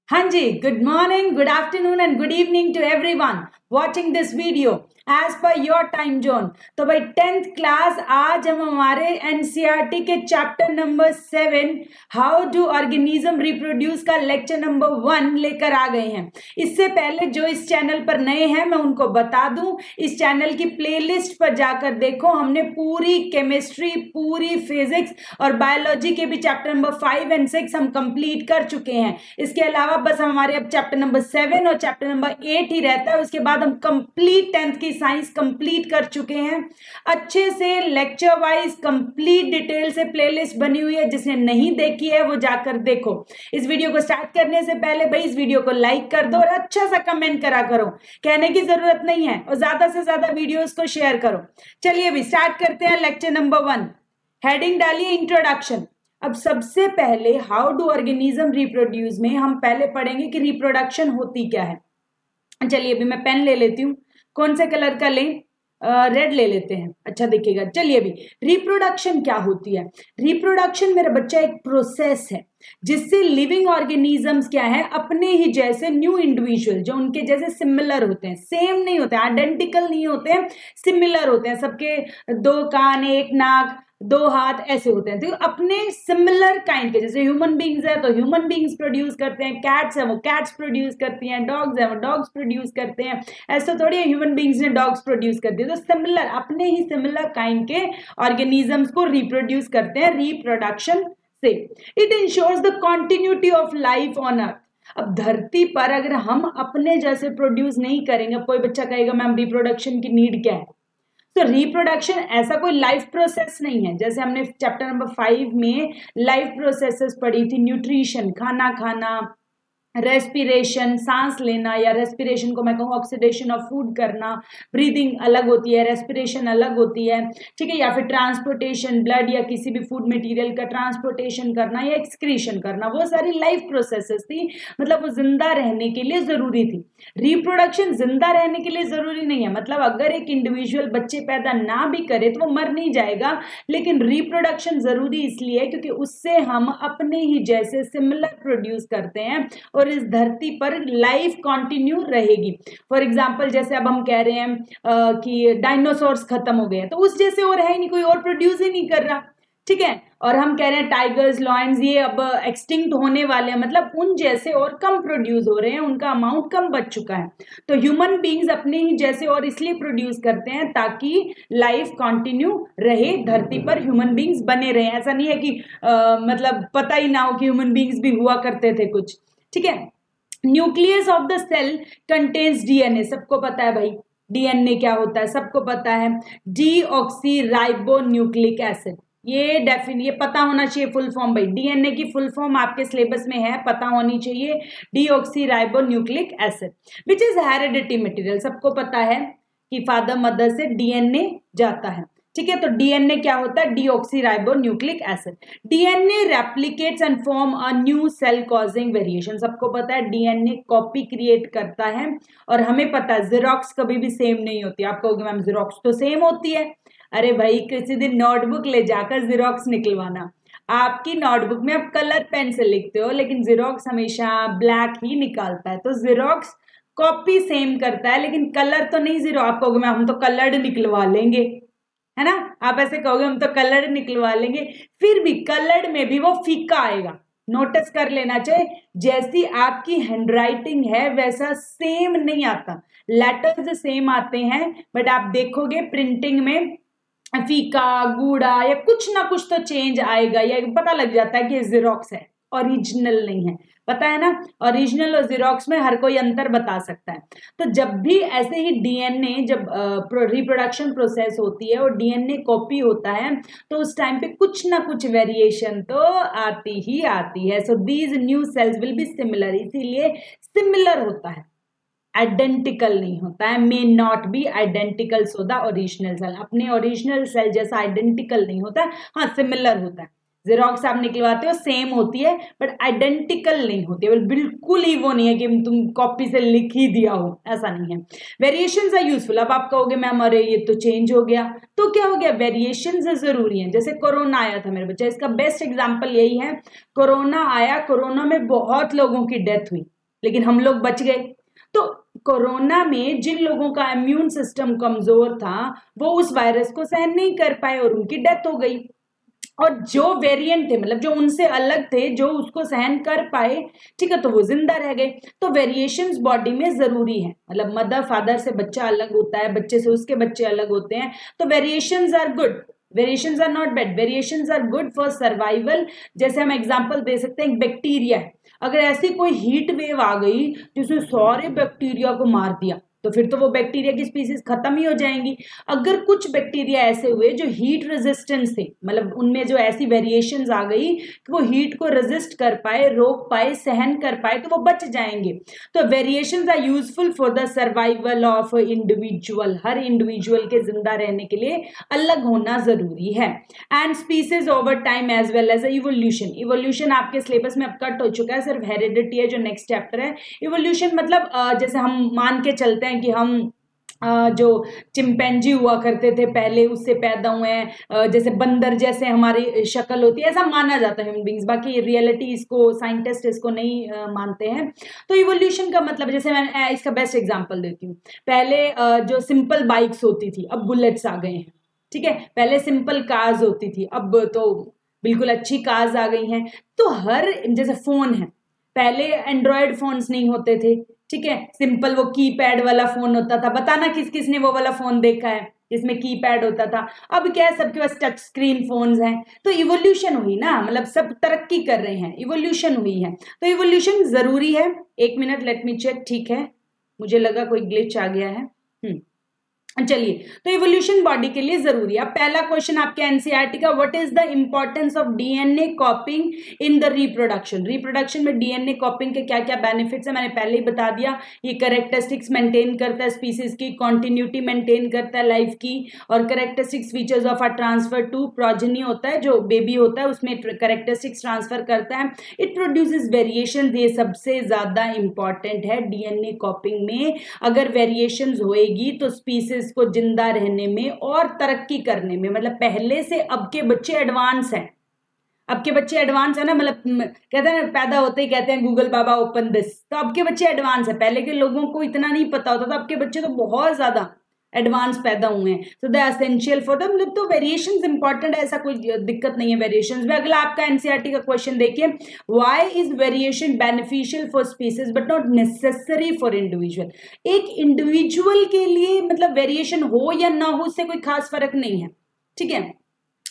हाँ जी, good morning, good afternoon and good evening to everyone watching this video as per your time zone। तो भाई 10th class आज हम हमारे NCERT के chapter number 7 how do organism reproduce का lecture number 1 लेकर आ गए हैं। इससे पहले जो इस चैनल पर नए हैं मैं उनको बता दूं, इस चैनल की प्लेलिस्ट पर जाकर देखो, हमने पूरी केमिस्ट्री, पूरी फिजिक्स और बायोलॉजी के भी चैप्टर नंबर 5 एंड 6 हम कंप्लीट कर चुके हैं। इसके अलावा बस हमारे अब चैप्टर नंबर 7 और चैप्टर नंबर 8 ही रहता है। उसके बाद हम कंप्लीट 10th की साइंस कंप्लीट कर चुके हैं। अच्छे से लेक्चर वाइज कंप्लीट डिटेल से प्लेलिस्ट बनी हुई है, जिसने नहीं देखी है वो जाकर देखो। इस वीडियो को स्टार्ट करने से पहले भाई इस वीडियो को लाइक कर दो और अच्छा सा कमेंट करा करो, कहने की जरूरत नहीं है, और ज्यादा से ज्यादा वीडियोस को शेयर करो। चलिए अभी स्टार्ट करते हैं लेक्चर नंबर 1। हेडिंग डालिए इंट्रोडक्शन। अब सबसे पहले हाउ डू ऑर्गेनिज्म रिप्रोड्यूस में हम पहले पढ़ेंगे कि रिप्रोडक्शन होती क्या है। चलिए अभी मैं पेन ले लेती हूँ। कौन से कलर का लें? रेड ले लेते हैं, अच्छा दिखेगा। चलिए अभी रिप्रोडक्शन क्या होती है। रिप्रोडक्शन मेरा बच्चा एक प्रोसेस है जिससे लिविंग ऑर्गेनिजम्स क्या है, अपने ही जैसे न्यू इंडिविजुअल जो उनके जैसे सिमिलर होते हैं, सेम नहीं होते हैं, आइडेंटिकल नहीं होते हैं, सिमिलर होते हैं, सबके 2 कान, 1 नाक, 2 हाथ ऐसे होते हैं। तो अपने सिमिलर काइंड के, जैसे ह्यूमन बींग्स है तो ह्यूमन बींग्स प्रोड्यूस करते हैं, कैट्स है वो कैट्स प्रोड्यूस करती हैं, डॉग्स है वो डॉग्स प्रोड्यूस करते हैं। ऐसा थोड़ी है ह्यूमन बींग्स ने डॉग्स प्रोड्यूस कर दिए। तो सिमिलर, अपने ही सिमिलर काइंड के ऑर्गेनिजम्स को रिप्रोड्यूस करते हैं रिप्रोडक्शन से। It insures the continuity of life on earth. अब धरती पर अगर हम अपने जैसे प्रोड्यूस नहीं करेंगे, कोई बच्चा कहेगा मैम रिप्रोडक्शन की नीड क्या है। तो रिप्रोडक्शन ऐसा कोई लाइफ प्रोसेस नहीं है। जैसे हमने चैप्टर नंबर 5 में लाइफ प्रोसेसेस पढ़ी थी, न्यूट्रिशन, खाना खाना, रेस्पिरेशन, सांस लेना, या रेस्पिरेशन को मैं कहूँ ऑक्सीडेशन ऑफ फूड करना, ब्रीदिंग अलग होती है, रेस्पिरेशन अलग होती है, ठीक है। या फिर ट्रांसपोर्टेशन, ब्लड या किसी भी फूड मटेरियल का ट्रांसपोर्टेशन करना या एक्सक्रीशन करना, वो सारी लाइफ प्रोसेसेस थी, मतलब वो जिंदा रहने के लिए जरूरी थी। रिप्रोडक्शन जिंदा रहने के लिए जरूरी नहीं है, मतलब अगर एक इंडिविजुअल बच्चे पैदा ना भी करे तो वो मर नहीं जाएगा, लेकिन रिप्रोडक्शन जरूरी इसलिए है क्योंकि उससे हम अपने ही जैसे सिमिलर प्रोड्यूस करते हैं और इस धरती पर लाइफ कंटिन्यू रहेगी। फॉर एग्जांपल जैसे अब हम कह रहे हैं कि डायनासोर्स खत्म हो गए हैं, तो उस जैसे और है ही नहीं, कोई और प्रोड्यूस ही नहीं कर रहा, ठीक है। और हम कह रहे हैं टाइगर्स, लॉयंस ये अब एक्सटिंक्ट होने वाले हैं, मतलब उन जैसे और कम प्रोड्यूस हो रहे हैं, उनका अमाउंट कम बच चुका है। तो ह्यूमन बींग्स अपने ही जैसे और इसलिए प्रोड्यूस करते हैं ताकि लाइफ कंटिन्यू रहे धरती पर, ह्यूमन बींग्स बने रहे। ऐसा नहीं है कि मतलब पता ही ना हो कि ह्यूमन बींग्स भी हुआ करते थे कुछ, ठीक है। Nucleus of the cell contains DNA, सबको पता है भाई डीएनए क्या होता है, सबको पता है। डीऑक्सी राइबो न्यूक्लिक एसिड, ये पता होना चाहिए फुल फॉर्म भाई। डीएनए की फुल फॉर्म आपके सिलेबस में है, पता होनी चाहिए। Deoxy ribo nucleic acid which is heredity material, सबको पता है कि फादर मदर से डीएनए जाता है, ठीक है। तो डीएनए क्या होता है? Deoxyribo nucleic acid. DNA replicates and form a new cell causing variation, सबको पता है डीएनए कॉपी क्रिएट करता है, और हमें पता है जेरोक्स कभी भी सेम नहीं होती। आप कहोगे मैम जेरोक्स तो सेम होती है। अरे भाई किसी दिन नोटबुक ले जाकर जेरोक्स निकलवाना, आपकी नोटबुक में आप कलर पेन से लिखते हो लेकिन जेरोक्स हमेशा ब्लैक ही निकालता है। तो जेरोक्स कॉपी सेम करता है लेकिन कलर तो नहीं जीरो। आप कहोगे मैम हम तो कलर्ड निकलवा लेंगे, है ना, आप ऐसे कहोगे हम तो कलर्ड निकलवा लेंगे, फिर भी कलर्ड में भी वो फीका आएगा। नोटिस कर लेना चाहिए, जैसी आपकी हैंडराइटिंग है वैसा सेम नहीं आता। लेटर्स सेम आते हैं बट आप देखोगे प्रिंटिंग में फीका, गूढ़ा या कुछ ना कुछ तो चेंज आएगा, या पता लग जाता है कि जेरोक्स है, ओरिजिनल नहीं है। पता है ना, ओरिजिनल और जेरोक्स में हर कोई अंतर बता सकता है। तो जब भी ऐसे ही डीएनए, जब रिप्रोडक्शन प्रोसेस होती है और डीएनए कॉपी होता है तो उस टाइम पे कुछ ना कुछ वेरिएशन तो आती ही आती है। So these new cells will be similar, इसीलिए सिमिलर होता है, आइडेंटिकल नहीं होता है। May not be identical so the original cell, अपने ओरिजिनल सेल जैसा आइडेंटिकल नहीं होता है, हाँ सिमिलर होता है। जेरोक्स आप निकलवाते हो सेम होती है बट आइडेंटिकल नहीं होती है, बिल्कुल ही वो नहीं है कि तुम कॉपी से लिख ही दिया हो, ऐसा नहीं है। Variations are useful. अब आप कहोगे मैम अरे ये तो चेंज हो गया, तो क्या हो गया, वेरिएशंस जरूरी हैं। जैसे कोरोना आया था मेरे बच्चा, इसका बेस्ट एग्जांपल यही है। कोरोना आया, कोरोना में बहुत लोगों की डेथ हुई, लेकिन हम लोग बच गए। तो कोरोना में जिन लोगों का इम्यून सिस्टम कमजोर था वो उस वायरस को सहन नहीं कर पाए और उनकी डेथ हो गई। और जो वेरिएंट थे, मतलब जो उनसे अलग थे, जो उसको सहन कर पाए, ठीक है, तो वो जिंदा रह गए। तो वेरिएशंस बॉडी में जरूरी है, मतलब मदर फादर से बच्चा अलग होता है, बच्चे से उसके बच्चे अलग होते हैं। तो variations are good, variations are not bad, variations are good for survival. जैसे हम एग्जांपल दे सकते हैं, बैक्टीरिया है, अगर ऐसी कोई हीट वेव आ गई जिसने सारे बैक्टीरिया को मार दिया तो फिर तो वो बैक्टीरिया की स्पीसीज खत्म ही हो जाएंगी। अगर कुछ बैक्टीरिया ऐसे हुए जो हीट रेजिस्टेंस थे, मतलब उनमें जो ऐसी वेरिएशंस आ गई कि वो हीट को रेजिस्ट कर पाए, रोक पाए, सहन कर पाए, तो वो बच जाएंगे। तो variations are useful for the survival of individual. हर इंडिविजुअल के जिंदा रहने के लिए अलग होना जरूरी है। And species over time as well as evolution. Evolution आपके सिलेबस में अब कट हो चुका है, सिर्फ हेरिडिटी है जो नेक्स्ट चैप्टर है। इवोल्यूशन मतलब जैसे हम मान के चलते हैं कि हम जो चिंपैंजी हुआ करते थे पहले उससे पैदा हुए हैं, जैसे बंदर जैसे हमारी शक्ल होती है, ऐसा माना जाता है ह्यूमन बींग्स। बाकी रियलिटी इसको साइंटिस्ट इसको नहीं मानते हैं। तो इवोल्यूशन का मतलब, जैसे मैं इसका बेस्ट एग्जांपल देती हूँ, पहले जो सिंपल बाइक्स होती थी अब बुलेट्स आ गए हैं, ठीक है। पहले सिंपल कार्स होती थी, अब तो बिल्कुल अच्छी कार्स आ गई हैं। तो हर, जैसे फोन है, पहले एंड्रॉयड फोन्स नहीं होते थे, ठीक है, सिंपल वो कीपैड वाला फोन होता था। बताना किस किस ने वो वाला फोन देखा है जिसमें कीपैड होता था। अब क्या है, सबके पास टच स्क्रीन फोन्स हैं। तो इवोल्यूशन हुई ना, मतलब सब तरक्की कर रहे हैं, इवोल्यूशन हुई है। तो इवोल्यूशन जरूरी है। एक मिनट, लेट मी चेक, ठीक है, मुझे लगा कोई ग्लिच आ गया है। चलिए, तो इवोल्यूशन बॉडी के लिए जरूरी है। अब पहला क्वेश्चन आपके एनसीईआरटी का, what is the importance of DNA कॉपिंग in the reproduction. Reproduction में डीएनए कॉपिंग के क्या क्या बेनिफिट्स है मैंने पहले ही बता दिया। ये कैरेक्टरिस्टिक्स मेंटेन करता है स्पीसीज की, कॉन्टिन्यूटी मेंटेन करता है लाइफ की, और characteristics features of a transfer to progeny होता है, जो बेबी होता है उसमें कैरेक्टरिस्टिक्स ट्रांसफर करता है। इट प्रोड्यूसेस वेरिएशन, ये सबसे ज्यादा इंपॉर्टेंट है डीएनए कॉपिंग में। अगर वेरिएशंस होएगी तो स्पीसीज को जिंदा रहने में और तरक्की करने में, मतलब पहले से अब के बच्चे एडवांस हैं। अब के बच्चे एडवांस है ना, मतलब कहते हैं ना, पैदा होते ही कहते हैं गूगल बाबा ओपन दिस। तो अब के बच्चे एडवांस है, पहले के लोगों को इतना नहीं पता होता था, अब के बच्चे तो बहुत ज्यादा एडवांस पैदा हुए हैं। So the essential for the, मतलब तो वेरिएशंस इंपॉर्टेंट है, ऐसा कोई दिक्कत नहीं है वेरिएशंस में। अगला आपका एनसीईआरटी का क्वेश्चन देखिए, why is variation beneficial for species but not necessary for individual. एक इंडिविजुअल के लिए मतलब वेरिएशन हो या ना हो उससे कोई खास फर्क नहीं है, ठीक है।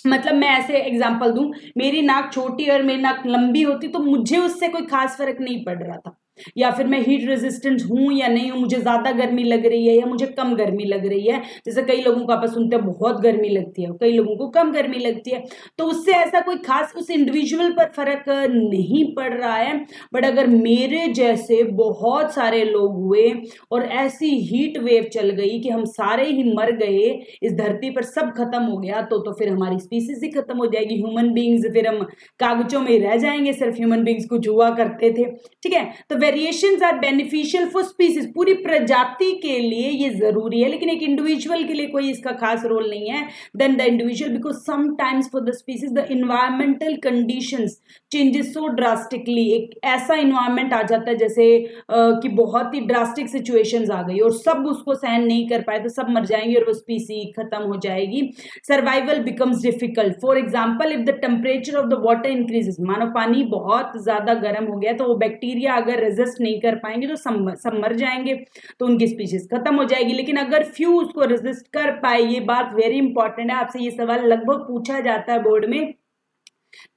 मतलब मैं ऐसे एग्जांपल दूं, मेरी नाक छोटी और मेरी नाक लंबी होती तो मुझे उससे कोई खास फर्क नहीं पड़ रहा था, या फिर मैं हीट रेजिस्टेंट हूं या नहीं हूं, मुझे ज्यादा गर्मी लग रही है या मुझे कम गर्मी लग रही है। जैसे कई लोगों को आप सुनते हैं बहुत गर्मी लगती है, कई लोगों को कम गर्मी लगती है, तो उससे ऐसा कोई खास उस इंडिविजुअल पर फर्क नहीं पड़ रहा है। बट अगर मेरे जैसे बहुत सारे लोग हुए और ऐसी हीट वेव चल गई कि हम सारे ही मर गए, इस धरती पर सब खत्म हो गया, तो फिर हमारी स्पीसीज ही खत्म हो जाएगी, ह्यूमन बींग्स, फिर हम कागजों में रह जाएंगे, सिर्फ ह्यूमन बींग्स कुछ हुआ करते थे, ठीक है। तो variations are beneficial for species, पूरी प्रजाति के लिए ये जरूरी है, लेकिन एक इंडिविजुअल के लिए कोई इसका खास रोल नहीं है than the individual, because sometimes for the species the environmental conditions changes so drastically. एक ऐसा इन्वायरमेंट आ जाता है जैसे कि बहुत ही ड्रास्टिक सिचुएशंस आ गई और सब उसको सहन नहीं कर पाए तो सब मर जाएंगे और वो स्पीसी खत्म हो जाएगी। Survival becomes difficult. For example, if the temperature of the water increases, मानो पानी बहुत ज्यादा गर्म हो गया तो वो बैक्टीरिया अगर रेजिस्ट नहीं कर पाएंगे तो सब मर जाएंगे, तो उनकी स्पीशीज खत्म हो जाएगी। लेकिन अगर फ्यू उसको रेजिस्ट कर पाए, ये बात वेरी इंपॉर्टेंट है, आपसे ये सवाल लगभग पूछा जाता है बोर्ड में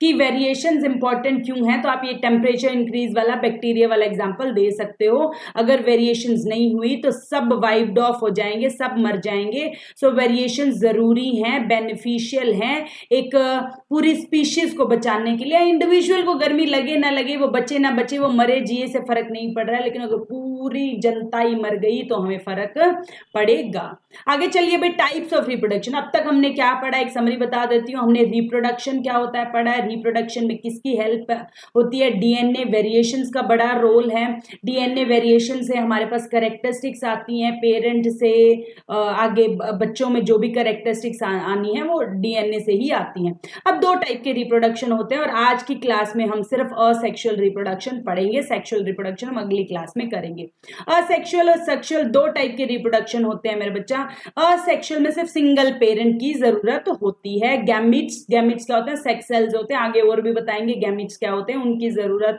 कि वेरिएशंस इंपॉर्टेंट क्यों हैं, तो आप ये टेम्परेचर इंक्रीज वाला बैक्टीरिया वाला एग्जांपल दे सकते हो। अगर वेरिएशंस नहीं हुई तो सब वाइप्ड ऑफ हो जाएंगे, सब मर जाएंगे। सो वेरिएशंस जरूरी हैं, बेनिफिशियल हैं एक पूरी स्पीशीज को बचाने के लिए। इंडिविजुअल को गर्मी लगे ना लगे, वो बचे ना बचे, वो मरे जिए से फर्क नहीं पड़ रहा है, लेकिन अगर पूरी जनता ही मर गई तो हमें फर्क पड़ेगा। आगे चलिए भाई, टाइप्स ऑफ रिप्रोडक्शन। अब तक हमने क्या पढ़ा, एक समरी बता देती हूँ। हमने रिप्रोडक्शन क्या होता है पढ़ा है, रिप्रोडक्शन में किसकी हेल्प होती है, डीएनए वेरिएशंस का बड़ा रोल है। डीएनए वेरिएशन से हमारे पास कैरेक्टरिस्टिक्स आती हैं, पेरेंट से आगे बच्चों में जो भी कैरेक्टरिस्टिक्स आनी है वो डीएनए से ही आती हैं। अब दो टाइप के रिप्रोडक्शन होते हैं और आज की क्लास में हम सिर्फ असेक्सुअल रिप्रोडक्शन पढ़ेंगे, सेक्सुअल रिप्रोडक्शन हम अगली क्लास में करेंगे। असेक्सुअल और सेक्सुअल दो टाइप के रिप्रोडक्शन होते हैं मेरे बच्चा। असेक्सुअल में सिर्फ सिंगल पेरेंट की जरूरत होती है। गैमीट्स, गैमीट्स क्या होता है, सेक्स सेल्स होते हैं, आगे और भी बताएंगे गैमीट्स क्या होते हैं, उनकी जरूरत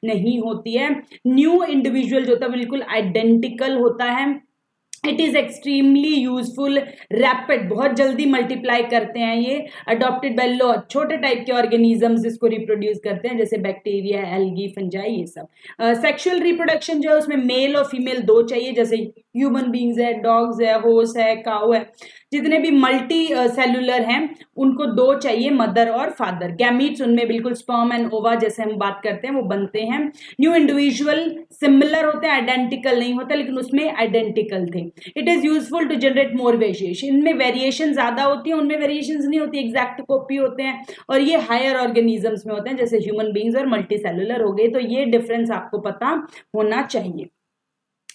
नहीं होती है। न्यू इंडिविजुअल जो होता है बिल्कुल आइडेंटिकल होता है। It is extremely useful, rapid, बहुत जल्दी मल्टीप्लाई करते हैं ये। अडॉप्टेड बाय लॉ, छोटे टाइप के ऑर्गेनिजम्स इसको रिप्रोड्यूस करते हैं जैसे बैक्टीरिया, एल्गी, फंजाई, ये सब। सेक्सुअल रिप्रोडक्शन जो है उसमें मेल और फीमेल दो चाहिए, जैसे ह्यूमन बींग्स है, डॉग्स है, हॉर्स है, काऊ है, जितने भी मल्टी सेलुलर हैं उनको दो चाहिए, मदर और फादर। गैमीट्स उनमें बिल्कुल स्पर्म एंड ओवा जैसे हम बात करते हैं वो बनते हैं। न्यू इंडिविजुअल सिमिलर होते हैं, आइडेंटिकल नहीं होता, लेकिन उसमें आइडेंटिकल थे। It is useful to generate more variation, इनमें वेरिएशन ज्यादा होती है, उनमें वेरिएशन नहीं होती, एग्जैक्ट कॉपी होते हैं। और ये हायर ऑर्गेनिजम्स में होते हैं जैसे ह्यूमन बींग्स और मल्टी सेलुलर हो गए, तो ये डिफरेंस आपको पता होना चाहिए।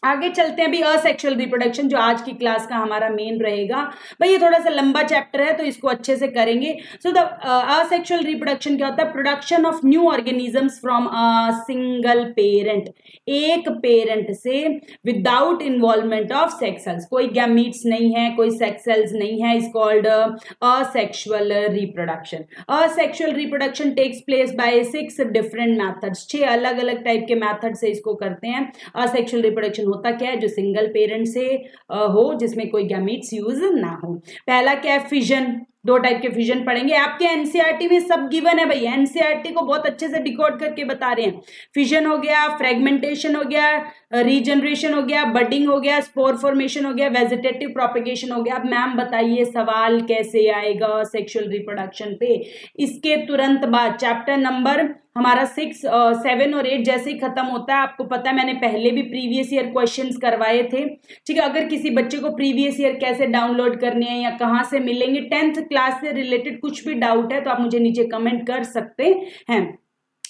आगे चलते हैं अभी असेक्सुअल रिप्रोडक्शन जो आज की क्लास का हमारा मेन रहेगा। भाई ये थोड़ा सा लंबा चैप्टर है तो इसको अच्छे से करेंगे। सो द असेक्सुअल रिप्रोडक्शन क्या होता है, production of new organisms from a single parent, एक पेरेंट से without involvement of sex cells, कोई गैमीट्स नहीं है, कोई सेक्स सेल्स नहीं है, is called asexual reproduction. Asexual reproduction takes place by 6 different methods, 6 अलग अलग टाइप के मेथड से इसको करते हैं। असेक्सुअल रिप्रोडक्शन होता क्या है, जो सिंगल पेरेंट से हो, जिसमें कोई गैमीट्स यूज ना हो। पहला क्या है, फिजन, दो टाइप के फिजन पढ़ेंगे। आपके एनसीईआरटी में सब गिवन है भाई, एनसीईआरटी को बहुत अच्छे से डिकोड करके बता रहे हैं। फिजन हो गया, फ्रेगमेंटेशन हो गया, रीजनरेशन हो गया, बडिंग हो गया, स्पोर फॉर्मेशन हो गया, वेजिटेटिव प्रोपेगेशन हो गया। अब मैम बताइए सवाल कैसे आएगा सेक्सुअल रिप्रोडक्शन पे। इसके तुरंत बाद चैप्टर नंबर हमारा 6, 7 और 8 जैसे ही खत्म होता है, आपको पता है मैंने पहले भी प्रीवियस ईयर क्वेश्चंस करवाए थे, ठीक है। अगर किसी बच्चे को प्रीवियस ईयर कैसे डाउनलोड करने हैं या कहाँ से मिलेंगे, 10th क्लास से रिलेटेड कुछ भी डाउट है तो आप मुझे नीचे कमेंट कर सकते हैं।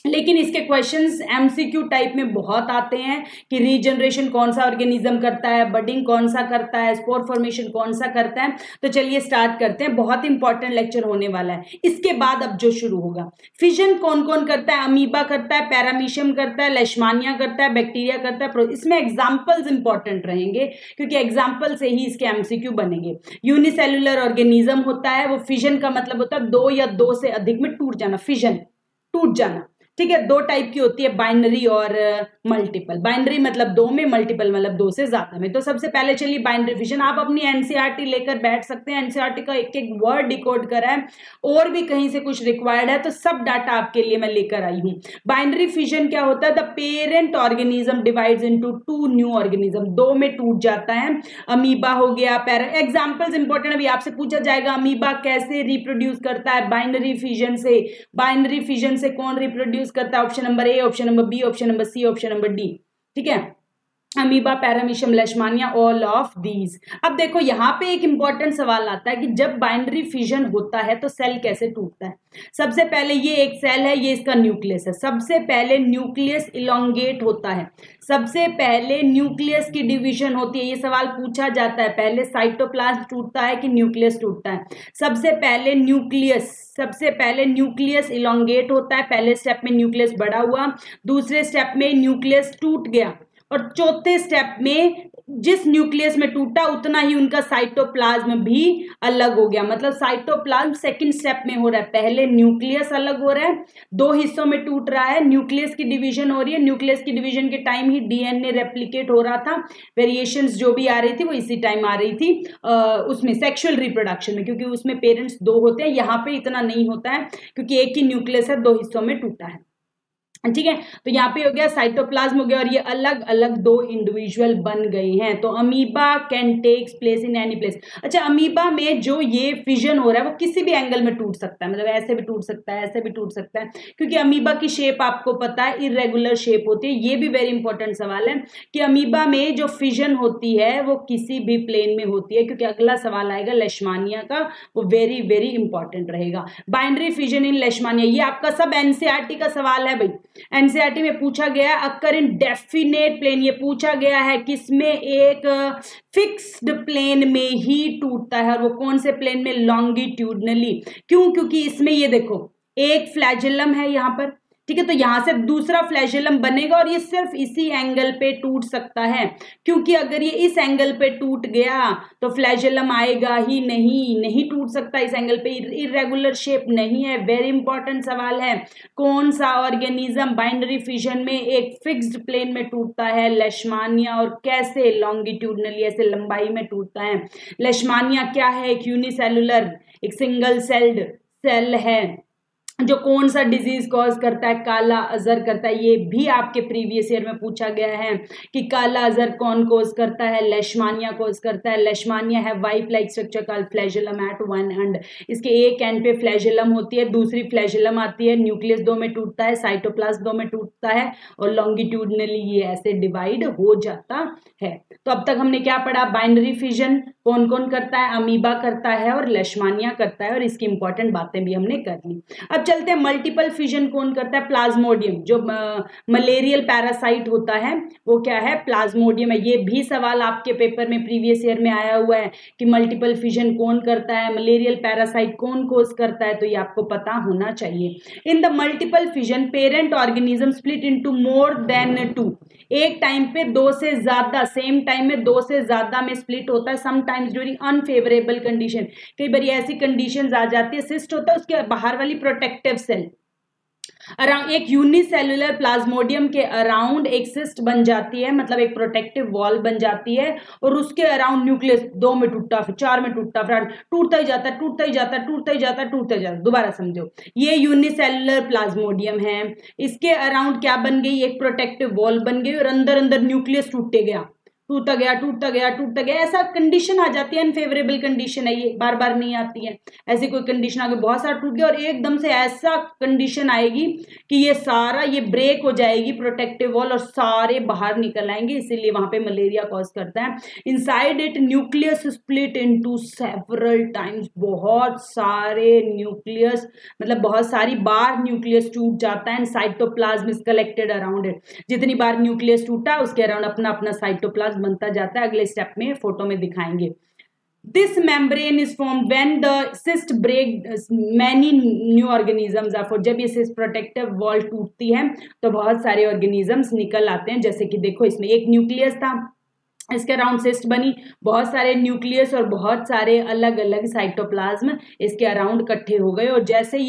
लेकिन इसके क्वेश्चंस एमसीक्यू टाइप में बहुत आते हैं कि रीजनरेशन कौन सा ऑर्गेनिज्म करता है, बडिंग कौन सा करता है, स्पोर फॉर्मेशन कौन सा करता है। तो चलिए स्टार्ट करते हैं, बहुत इंपॉर्टेंट लेक्चर होने वाला है। इसके बाद अब जो शुरू होगा, फिजन कौन कौन करता है, अमीबा करता है, पैरामीशियम करता है, लेशमानिया करता है, बैक्टीरिया करता है। इसमें एग्जाम्पल्स इंपॉर्टेंट रहेंगे क्योंकि एग्जाम्पल से ही इसके एमसीक्यू बनेंगे। यूनिसेलुलर ऑर्गेनिज्म होता है, वो फिजन का मतलब होता है 2 या 2 से अधिक में टूट जाना, फिजन टूट जाना, ठीक है। दो टाइप की होती है, बाइनरी और मल्टीपल। बाइनरी मतलब 2 में, मल्टीपल मतलब 2 से ज्यादा में। तो सबसे पहले चलिए बाइनरी फिजन। आप अपनी एनसीईआरटी लेकर बैठ सकते हैं, एनसीईआरटी का एक एक वर्ड डिकोड करा है, और भी कहीं से कुछ रिक्वायर्ड है तो सब डाटा आपके लिए मैं लेकर आई हूं। बाइनरी फिजन क्या होता है, the parent organism divides into 2 new organism, 2 में टूट जाता है। अमीबा हो गया, एग्जाम्पल्स इंपॉर्टेंट अभी आपसे पूछा जाएगा, अमीबा कैसे रिप्रोड्यूस करता है, बाइनरी फिजन से। बाइनरी फिजन से कौन रिप्रोड्यूस करता है, option number A, option number B, option number C, option number D, ठीक है। Amoeba, paramecium, Leishmania, all of these. अब देखो यहाँ पे एक इंपॉर्टेंट सवाल आता है कि जब बाइनरी फिजन होता है तो सेल कैसे टूटता है। सबसे पहले ये एक सेल है, ये इसका न्यूक्लियस है। सबसे पहले न्यूक्लियस इलोंगेट होता है, सबसे पहले न्यूक्लियस की डिवीजन होती है। ये सवाल पूछा जाता है, पहले साइटोप्लाज्म टूटता है कि न्यूक्लियस टूटता है। सबसे पहले न्यूक्लियस इलोंगेट होता है, पहले स्टेप में न्यूक्लियस बड़ा हुआ, दूसरे स्टेप में न्यूक्लियस टूट गया, और चौथे स्टेप में जिस न्यूक्लियस में टूटा उतना ही उनका साइटोप्लाज्म भी अलग हो गया। मतलब साइटोप्लाज्म सेकंड स्टेप में हो रहा है, पहले न्यूक्लियस अलग हो रहा है, 2 हिस्सों में टूट रहा है, न्यूक्लियस की डिवीजन हो रही है। न्यूक्लियस की डिवीजन के टाइम ही डीएनए रेप्लिकेट हो रहा था, वेरिएशंस जो भी आ रही थी वो इसी टाइम आ रही थी उसमें सेक्सुअल रिप्रोडक्शन में, क्योंकि उसमें पेरेंट्स 2 होते हैं। यहाँ पे इतना नहीं होता है क्योंकि एक ही न्यूक्लियस है, 2 हिस्सों में टूटा है। ठीक है। तो यहाँ पे हो गया साइटोप्लाज्म हो गया और ये अलग अलग दो इंडिविजुअल बन गए हैं। तो amoeba can takes place in any place. अच्छा, अमीबा में जो ये फिजन हो रहा है वो किसी भी एंगल में टूट सकता है, मतलब ऐसे भी टूट सकता है, ऐसे भी टूट सकता है, क्योंकि अमीबा की शेप आपको पता है इरेगुलर शेप होती है। ये भी वेरी इंपॉर्टेंट सवाल है कि अमीबा में जो फिजन होती है वो किसी भी प्लेन में होती है, क्योंकि अगला सवाल आएगा लेशमानिया का, वो वेरी वेरी इंपॉर्टेंट रहेगा। बाइंड्री फिजन इन लेशमानिया, ये आपका सब एनसीईआरटी का सवाल है भाई, एनसीईआरटी में पूछा गया है। अकर इन डेफिनेट प्लेन, ये पूछा गया है किसमें, एक फिक्स्ड प्लेन में ही टूटता है, और वो कौन से प्लेन में, लॉन्गिट्यूडनली। क्यों? क्योंकि इसमें ये देखो एक फ्लैजेलम है यहाँ पर, ठीक है, तो यहां से दूसरा फ्लैजेलम बनेगा और ये सिर्फ इसी एंगल पे टूट सकता है, क्योंकि अगर ये इस एंगल पे टूट गया तो फ्लैजेलम आएगा ही नहीं, नहीं टूट सकता इस एंगल पे, इरेगुलर शेप नहीं है। वेरी इंपॉर्टेंट सवाल है, कौन सा ऑर्गेनिज्म बाइंडरी फिजन में एक फिक्स्ड प्लेन में टूटता है, लेशमानिया, और कैसे, लॉन्गिट्यूडनली, ऐसे लंबाई में टूटता है। लेशमानिया क्या है, एक यूनिसेलुलर, एक सिंगल सेल्ड सेल है जो कौन सा डिजीज कॉज करता है, काला अजर करता है। ये भी आपके प्रीवियस ईयर में पूछा गया है कि काला अजर कौन कॉज करता है, लेशमानिया कॉज करता है। लेशमानिया है whip like structure called flagellum at one end, इसके एक एंड पे फ्लैजेलम होती है, दूसरी फ्लैजेलम आती है, न्यूक्लियस दो में टूटता है, साइटोप्लाज्म दो में टूटता है, और लॉन्गिट्यूडनली ये ऐसे डिवाइड हो जाता है। तो अब तक हमने क्या पढ़ा, बाइनरी फिजन कौन कौन करता है, अमीबा करता है और लेशमानिया करता है, और इसकी इंपॉर्टेंट बातें भी हमने कर ली। अब चलते हैं मल्टीपल फिजन कौन करता है, प्लाज्मोडियम, जो मलेरियल पैरासाइट होता है वो क्या है, प्लाज्मोडियम है। ये भी सवाल आपके पेपर में प्रीवियस ईयर में आया हुआ है कि मल्टीपल फिजन कौन करता है, मलेरियल पैरासाइट कौन कोज करता है, तो ये आपको पता होना चाहिए। In the multiple fission parent organism split into more than two, एक टाइम पे दो से ज्यादा, सेम टाइम में दो से ज्यादा में स्प्लिट होता है, समटाइम्स ड्यूरिंग अनफेवरेबल कंडीशन। कई बार ऐसी कंडीशंस आ जाती है, सिस्ट होता है उसके बाहर वाली प्रोटेक्टिव सेल अराउंड, एक यूनिसेलुलर प्लाज्मोडियम के अराउंड एक सिस्ट बन जाती है, मतलब एक प्रोटेक्टिव वॉल बन जाती है, और उसके अराउंड न्यूक्लियस दो में टूटता, फिर चार में टूटता, फिर टूटता ही जाता, टूटता ही जाता, टूटता ही जाता, टूटता ही जाता। दोबारा समझो, ये यूनिसेलुलर प्लाज्मोडियम है, इसके अराउंड क्या बन गई, एक प्रोटेक्टिव वॉल बन गई, और अंदर अंदर न्यूक्लियस टूटते गया, टूटता गया, टूटता गया, टूटता गया, ऐसा कंडीशन आ जाती है, अनफेवरेबल कंडीशन है, ये बार बार नहीं आती है। ऐसी कोई कंडीशन आगे बहुत सारा टूट गया और एकदम से ऐसा कंडीशन आएगी कि ये सारा ये ब्रेक हो जाएगी प्रोटेक्टिव वॉल और सारे बाहर निकल आएंगे, इसीलिए वहां पे मलेरिया कॉज करता है। Inside it nucleus split into several times, बहुत सारे न्यूक्लियस, मतलब बहुत सारी बार न्यूक्लियस टूट जाता है, and cytoplasm is collected around it. जितनी बार न्यूक्लियस टूटा उसके अराउंड अपना अपना साइटोप्लाज्म बनता जाता है। अगले स्टेप में फोटो में दिखाएंगे। This membrane is formed when the cyst break many new organisms are formed। जब ये cyst protective wall टूटती है तो बहुत सारे organisms निकल आते हैं, जैसे कि देखो इसमें एक न्यूक्लियस था, इसके अराउंड सिस्ट बनी, बहुत सारे न्यूक्लियस और बहुत सारे अलग अलग साइटोप्लाज्म इसके अराउंड इकट्ठे हो गए, और जैसे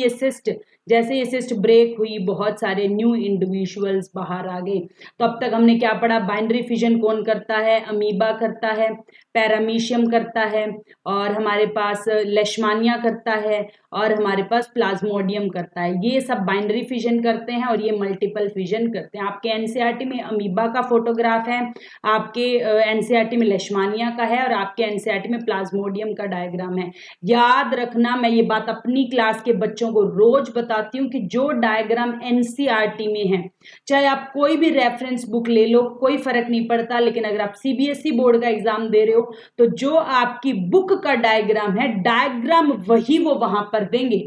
ये सिस्ट ब्रेक हुई बहुत सारे न्यू इंडिविजुअल्स बाहर आ गए। तो अब तक हमने क्या पढ़ा, बाइंडरी फिजन कौन करता है, अमीबा करता है, पैरामीशियम करता है, और हमारे पास लेशमानिया करता है, और हमारे पास प्लाज्मोडियम करता है। ये सब बाइंडरी फिजन करते हैं और ये मल्टीपल फिजन करते हैं। आपके एनसीईआरटी में अमीबा का फोटोग्राफ है, आपके एनसीईआरटी में लेशमानिया का है, और आपके एनसीईआरटी में प्लाज्मोडियम का डायग्राम है। याद रखना, मैं ये बात अपनी क्लास के बच्चों को रोज बताती हूँ कि जो डायग्राम एनसीईआरटी में है, चाहे आप कोई भी रेफरेंस बुक ले लो, कोई फर्क नहीं पड़ता, लेकिन अगर आप सीबीएसई बोर्ड का एग्जाम दे रहे हो तो जो आपकी बुक का डायग्राम है, डायग्राम वही वो वहां पर देंगे।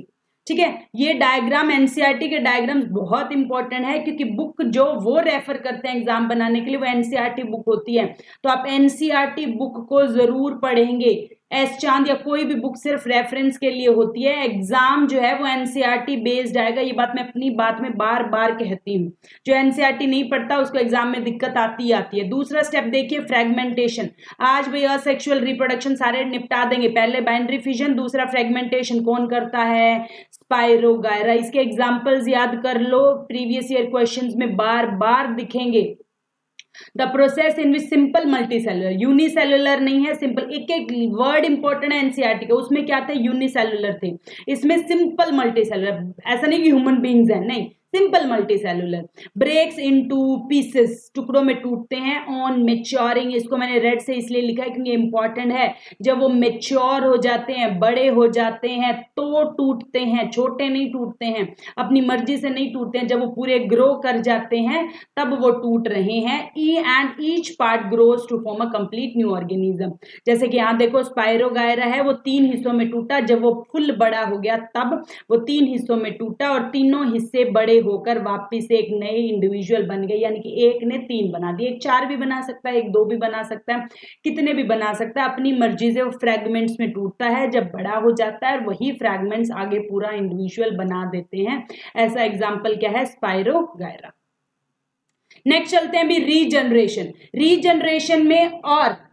ठीक है, ये डायग्राम एनसीईआरटी के डायग्राम्स बहुत इंपॉर्टेंट है, क्योंकि बुक जो वो रेफर करते हैं एग्जाम बनाने के लिए वो एनसीईआरटी बुक होती है। तो आप एनसीईआरटी बुक को जरूर पढ़ेंगे। एस चांद या कोई भी बुक सिर्फ रेफरेंस के लिए होती है, एग्जाम जो है वो एनसीईआरटी बेस्ड आएगा। ये बात मैं अपनी बात में बार बार कहती हूँ, जो एनसीईआरटी नहीं पढ़ता उसको एग्जाम में दिक्कत आती है। दूसरा स्टेप देखिए, फ्रेगमेंटेशन। आज भैया सेक्सुअल रिप्रोडक्शन सारे निपटा देंगे, पहले बाइंडरी फिजन, दूसरा फ्रेगमेंटेशन कौन करता है, स्पाइरोगायरा। इसके एग्जाम्पल्स याद कर लो, प्रीवियस ईयर क्वेश्चंस में बार बार दिखेंगे। The process in which simple multicellular, unicellular नहीं है, सिंपल, एक एक वर्ड इंपॉर्टेंट है एनसीईआरटी का, उसमें क्या थे, यूनिसेलुलर थे, इसमें सिंपल मल्टीसेलुलर। ऐसा नहीं कि ह्यूमन बींग्स है, नहीं, simple multicellular. Breaks into pieces, टुकड़ों में टूटते हैं। ऑन मेच्योरिंग, इसको मैंने रेड से इसलिए लिखा है क्योंकि इंपॉर्टेंट है। जब वो मेच्योर हो जाते हैं, बड़े हो जाते हैं तो टूटते हैं, छोटे नहीं टूटते हैं, अपनी मर्जी से नहीं टूटते हैं। जब वो पूरे ग्रो कर जाते हैं तब वो टूट रहे हैं। And each part grows to form a complete new organism. जैसे कि यहाँ देखो स्पाइरोगायरा है, वो 3 हिस्सों में टूटा, जब वो फुल बड़ा हो गया तब वो 3 हिस्सों में टूटा और तीनों हिस्से बड़े होकर वापिस एक नए इंडिविजुअल बन गए। यानी कि एक ने 3 बना दिए, एक 4 भी बना सकता है, एक 2 भी बना सकता है, कितने भी बना सकता है, अपनी मर्जी से वो फ्रैगमेंट्स में टूटता है। जब बड़ा हो जाता है वही फ्रैगमेंट्स आगे पूरा इंडिविजुअल बना देते हैं। ऐसा एग्जाम्पल क्या है, स्पाइरोगायरा। नेक्स्ट चलते हैं अभी रीजनरेशन। रीजनरेशन में और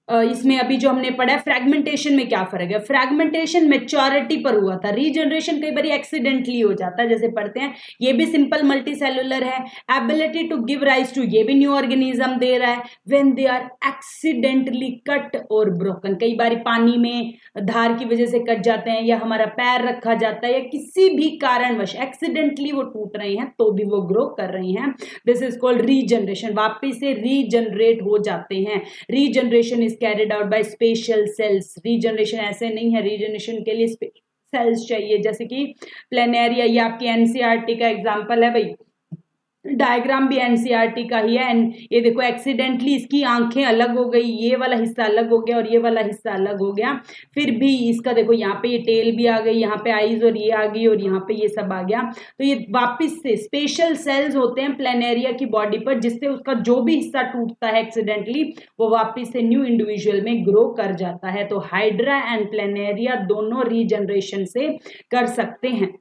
इसमें अभी जो हमने पढ़ा है फ्रैगमेंटेशन में क्या फर्क है। फ्रैगमेंटेशन मैच्योरिटी पर हुआ था, रीजनरेशन कई बार एक्सीडेंटली हो जाता है। जैसे पढ़ते हैं, ये भी सिंपल मल्टीसेलुलर है। Ability to give rise to, ये भी न्यू ऑर्गेनिज्म दे रहा है। When they are accidentally cut और ब्रोकन, कई बार पानी में धार की वजह से कट जाते हैं, या हमारा पैर रखा जाता है, या किसी भी कारणवश एक्सीडेंटली वो टूट रहे हैं तो भी वो ग्रो कर रहे हैं। दिस इज कॉल्ड रीजनरेशन, वापिस से रीजनरेट हो जाते हैं। Regeneration carried out by special cells. Regeneration ऐसे नहीं है, रीजनरेशन के लिए सेल्स चाहिए। जैसे कि प्लेनेरिया, ये आपकी एनसीईआरटी का एग्जांपल है भाई, डायग्राम भी एनसीईआरटी का ही है। एंड ये देखो एक्सीडेंटली इसकी आंखें अलग हो गई, ये वाला हिस्सा अलग हो गया और ये वाला हिस्सा अलग हो गया, फिर भी इसका देखो यहाँ पे ये टेल भी आ गई, यहाँ पे आईज और ये आ गई और यहाँ पे ये सब आ गया। तो ये वापिस से स्पेशल सेल्स होते हैं प्लेनेरिया की बॉडी पर, जिससे उसका जो भी हिस्सा टूटता है एक्सीडेंटली वो वापिस से न्यू इंडिविजुअल में ग्रो कर जाता है। तो हाइड्रा एंड प्लेनेरिया दोनों रीजनरेशन से कर सकते हैं।